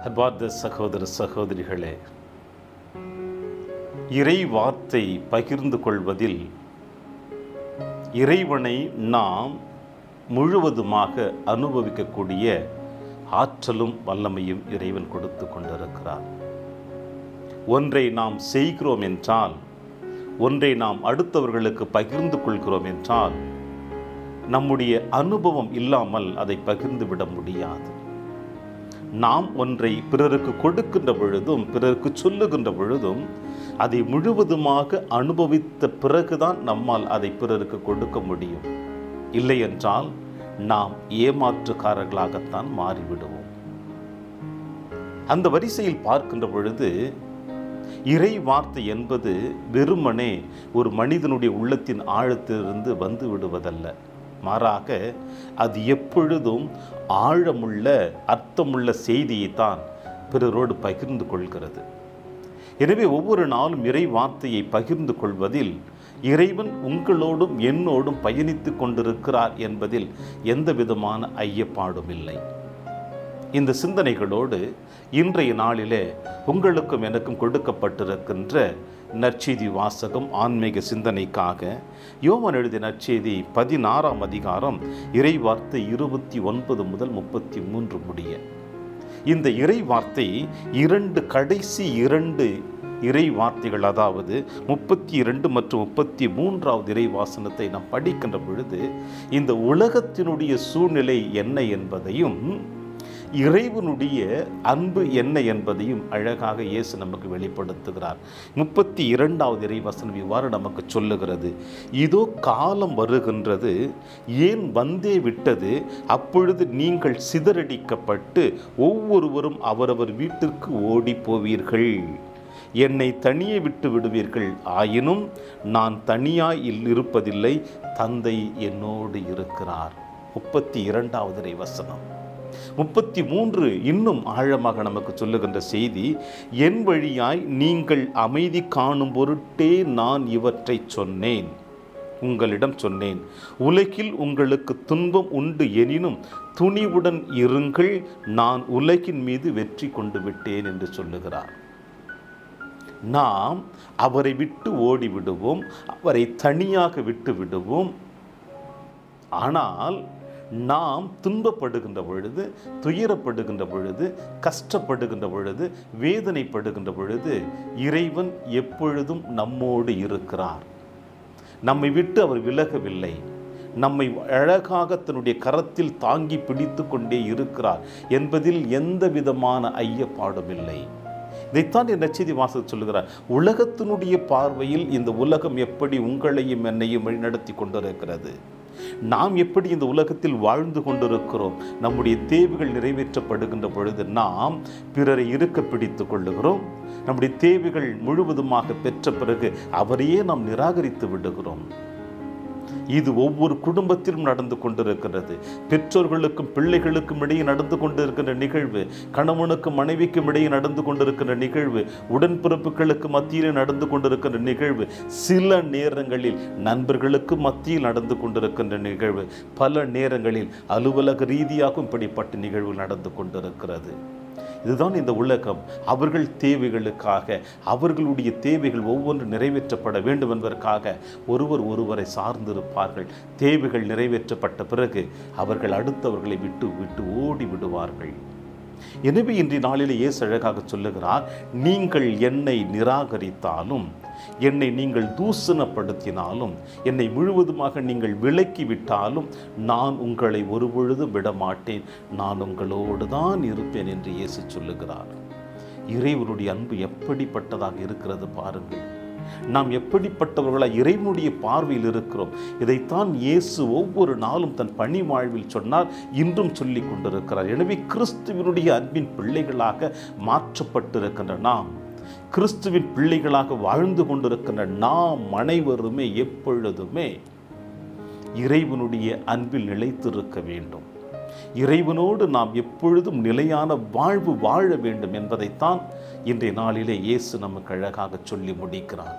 அன்பார்ந்த சகோதர சகோதரிகளே, இறை வார்த்தை பகிர்ந்து கொள்வதில் இறைவனை நாம் முழுவதுமாக அனுபவிக்கக்கூடிய ஆற்றலும் வல்லமையும் இறைவன் கொடுத்து கொண்டிருக்கிறார். ஒன்றை நாம் செய்கிறோம் என்றால், ஒன்றை நாம் அடுத்தவர்களுக்கு பகிர்ந்து கொள்கிறோம் என்றால், நம்முடைய அனுபவம் இல்லாமல் அதை பகிர்ந்து விட முடியாது. நாம் ஒன்றை பிறருக்கு கொடுக்கின்ற பொழுதும் பிறருக்கு சொல்லுகின்ற பொழுதும் அதை முழுவதுமாக அனுபவித்த பிறகுதான் நம்மால் அதை பிறருக்கு கொடுக்க முடியும். இல்லை என்றால் நாம் ஏமாற்றுக்காரர்களாகத்தான் மாறிவிடுவோம். அந்த வரிசையில் பார்க்கின்ற பொழுது இறை வார்த்தை என்பது வெறுமனே ஒரு மனிதனுடைய உள்ளத்தின் ஆழத்திலிருந்து வந்து விடுவதல்ல. மாறாக அது எப்பொழுதும் ஆழமுள்ள அர்த்தமுள்ள செய்தியைத்தான் பிறரோடு பகிர்ந்து கொள்கிறது. எனவே ஒவ்வொரு நாளும் இறை வார்த்தையை பகிர்ந்து கொள்வதில் இறைவன் உங்களோடும் என்னோடும் பயணித்து கொண்டிருக்கிறார் என்பதில் எந்த விதமான ஐயப்பாடும் இல்லை. இந்த சிந்தனைகளோடு இன்றைய நாளிலே உங்களுக்கும் எனக்கும் கொடுக்கப்பட்டிருக்கின்ற நற்செய்தி வாசகம் ஆன்மீக சிந்தனைக்காக யோவான் எழுதிய நற்செய்தி 16ஆம் அதிகாரம் இறை வார்த்தை 29 முதல் 33 முடிய. இந்த இறை வார்த்தை கடைசி இரண்டு இறை வார்த்தைகள், அதாவது 32 மற்றும் 33வது இறை வாசனத்தை நாம் படிக்கின்ற பொழுது இந்த உலகத்தினுடைய சூழ்நிலை என்ன என்பதையும் இறைவனுடைய அன்பு என்ன என்பதையும் அழகாக இயேசு நமக்கு வெளிப்படுத்துகிறார். 32வது இறை வசனம் இவ்வாறு நமக்கு சொல்லுகிறது: இதோ காலம் வருகின்றது, ஏன் வந்தே விட்டது, அப்பொழுது நீங்கள் சிதறடிக்கப்பட்டு ஒவ்வொருவரும் அவரவர் வீட்டிற்கு ஓடி போவீர்கள். என்னை தனியே விட்டு விடுவீர்கள், ஆயினும் நான் தனியாய் இருப்பதில்லை, தந்தை என்னோடு இருக்கிறார். 32வது இறை வசனம். 33 இன்னும் ஆழமாக நமக்கு சொல்லுகின்ற செய்தி: என் வழியாய் நீங்கள் அமைதி காணும் பொருட்டே நான் இவற்றை சொன்னேன், உங்களிடம் சொன்னேன். உலகில் உங்களுக்கு துன்பம் உண்டு எனினும் துணிவுடன் இருங்கள், நான் உலகின் மீது வெற்றி கொண்டு விட்டேன் என்று சொல்லுகிறார். நாம் அவரை விட்டு ஓடிவிடுவோம், அவரை தனியாக விட்டு விடுவோம். ஆனால் நாம் துன்பப்படுகின்ற பொழுது, துயரப்படுகின்ற பொழுது, கஷ்டப்படுகின்ற பொழுது, வேதனைப்படுகின்ற பொழுது இறைவன் எப்பொழுதும் நம்மோடு இருக்கிறார். நம்மை விட்டு அவர் விலகவில்லை. நம்மை அழகாக தன்னுடைய கரத்தில் தாங்கி பிடித்து கொண்டே இருக்கிறார் என்பதில் எந்த விதமான ஐயப்பாடும் இல்லை. இதைத்தான் என் நற்செய்தி வாசகம் சொல்லுகிறார். உலகத்தினுடைய பார்வையில் இந்த உலகம் எப்படி உங்களையும் என்னையும் வழிநடத்தி கொண்டிருக்கிறது, நாம் எப்படி இந்த உலகத்தில் வாழ்ந்து கொண்டிருக்கிறோம், நம்முடைய தேவைகள் நிறைவேற்றப்படுகின்ற பொழுது நாம் பிறரை இருக்க பிடித்து கொள்ளுகிறோம். நம்முடைய தேவைகள் முழுவதுமாக பெற்ற பிறகு அவரையே நாம் நிராகரித்து விடுகிறோம். இது ஒவ்வொரு குடும்பத்திலும் நடந்து கொண்டிருக்கிறது. பெற்றோர்களுக்கும் பிள்ளைகளுக்கும் இடையே நடந்து கொண்டிருக்கின்ற நிகழ்வு, கணவனுக்கும் மனைவிக்கும் இடையே நடந்து கொண்டிருக்கின்ற நிகழ்வு, உடன்பிறப்புகளுக்கு மத்தியிலே நடந்து கொண்டிருக்கின்ற நிகழ்வு, சில நேரங்களில் நண்பர்களுக்கு மத்தியில் நடந்து கொண்டிருக்கின்ற நிகழ்வு, பல நேரங்களில் அலுவலக ரீதியாகவும் இப்படிப்பட்ட நிகழ்வு நடந்து கொண்டிருக்கிறது. இதுதான் இந்த உலகம். அவர்கள் தேவைகளுக்காக, அவர்களுடைய தேவைகள் ஒவ்வொன்று நிறைவேற்றப்பட வேண்டும் என்பதற்காக ஒருவரை சார்ந்திருப்பார்கள். தேவைகள் நிறைவேற்றப்பட்ட பிறகு அவர்கள் அடுத்தவர்களை விட்டு ஓடி விடுவார்கள். எனவே இன்றைய நாளிலே இயேசு அழகாக சொல்லுகிறார்: நீங்கள் என்னை நிராகரித்தாலும், என்னை நீங்கள் தூசணப்படுத்தினாலும், என்னை முழுவதுமாக நீங்கள் விலக்கி விட்டாலும் நான் உங்களை ஒருபொழுதும் விடமாட்டேன், நான் உங்களோடு தான் இருப்பேன் என்று இயேசு சொல்லுகிறார். இறைவனுடைய அன்பு எப்படிப்பட்டதாக இருக்கிறது பாருங்கள். நாம் எப்படிப்பட்டவர்களாக இறைவனுடைய பார்வையில் இருக்கிறோம். இதைத்தான் இயேசு ஒவ்வொரு நாளும் தன் பணி வாழ்வில் சொன்னார், இன்றும் சொல்லி கொண்டிருக்கிறார். எனவே கிறிஸ்துவினுடைய அன்பின் பிள்ளைகளாக மாற்றப்பட்டிருக்கின்ற நாம், கிறிஸ்துவின் பிள்ளைகளாக வாழ்ந்து கொண்டிருக்கின்ற நாம் அனைவருமே எப்பொழுதுமே இறைவனுடைய அன்பில் நிலைத்திருக்க வேண்டும். இறைவனோடு நாம் எப்பொழுதும் நிலையான வாழ்வு வாழ வேண்டும் என்பதைத்தான் இன்றைய நாளிலே இயேசு நமக்கு அழகாக சொல்லி முடிக்கிறார்.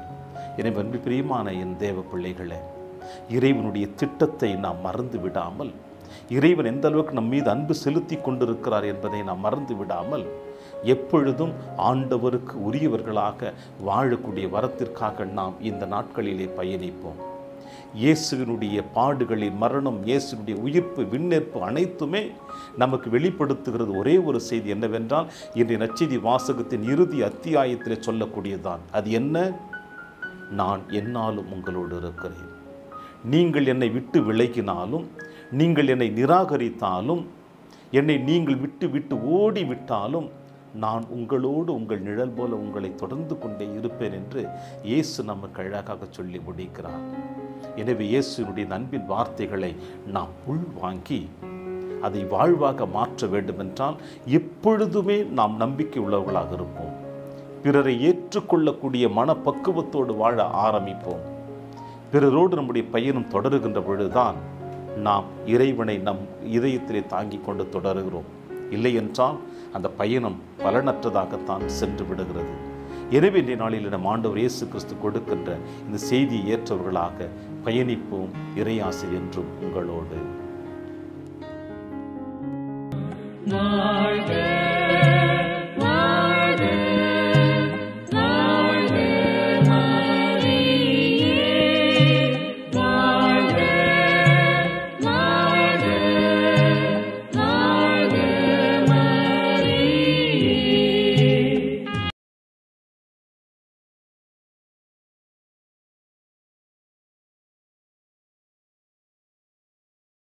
எனவே அன்பு பிரியமான என் தேவ பிள்ளைகளே, இறைவனுடைய திட்டத்தை நாம் மறந்து விடாமல் இறைவன் எந்த அளவுக்கு நம் மீது அன்பு செலுத்தி கொண்டிருக்கிறார் என்பதை நாம் மறந்து விடாமல் எப்பொழுதும் ஆண்டவருக்கு உரியவர்களாக வாழக்கூடிய வரத்திற்காக நாம் இந்த நாட்களிலே பயணிப்போம். இயேசுவினுடைய பாடுகளின் மரணம், இயேசுவினுடைய உயிர்ப்பு, விண்ணேற்பு அனைத்துமே நமக்கு வெளிப்படுத்துகிறது ஒரே ஒரு செய்தி என்னவென்றால், இன்றைய நற்செய்தி வாசகத்தின் இறுதி அத்தியாயத்தில் சொல்லக்கூடியதுதான். அது என்ன? நான் என்னாலும் உங்களோடு இருக்கிறேன். நீங்கள் என்னை விட்டு விலகினாலும், நீங்கள் என்னை நிராகரித்தாலும், என்னை நீங்கள் விட்டு ஓடிவிட்டாலும் நான் உங்களோடு உங்கள் நிழல் போல உங்களை தொடர்ந்து கொண்டே இருப்பேன் என்று இயேசு நமக்கு அழகாக சொல்லி முடிக்கிறார். எனவே இயேசுனுடைய அன்பின் வார்த்தைகளை நாம் உள்வாங்கி அதை வாழ்வாக மாற்ற வேண்டுமென்றால் எப்பொழுதுமே நாம் நம்பிக்கை உள்ளவர்களாக இருப்போம். பிறரை ஏற்றுக்கொள்ளக்கூடிய மனப்பக்குவத்தோடு வாழ ஆரம்பிப்போம். பிறரோடு நம்முடைய பயணம் தொடருகின்ற பொழுதுதான் நாம் இறைவனை நம் இதயத்திலே தாங்கி கொண்டு தொடருகிறோம். இல்லை என்றால் அந்த பயணம் பலனற்றதாகத்தான் சென்று விடுகிறது. எனவே இன்றைய நாளில் நம் ஆண்டவர் இயேசு கிறிஸ்து கொடுக்கின்ற இந்த செய்தியை ஏற்றவர்களாக பயணிப்போம். இறையாசி என்றும் உங்களோடு.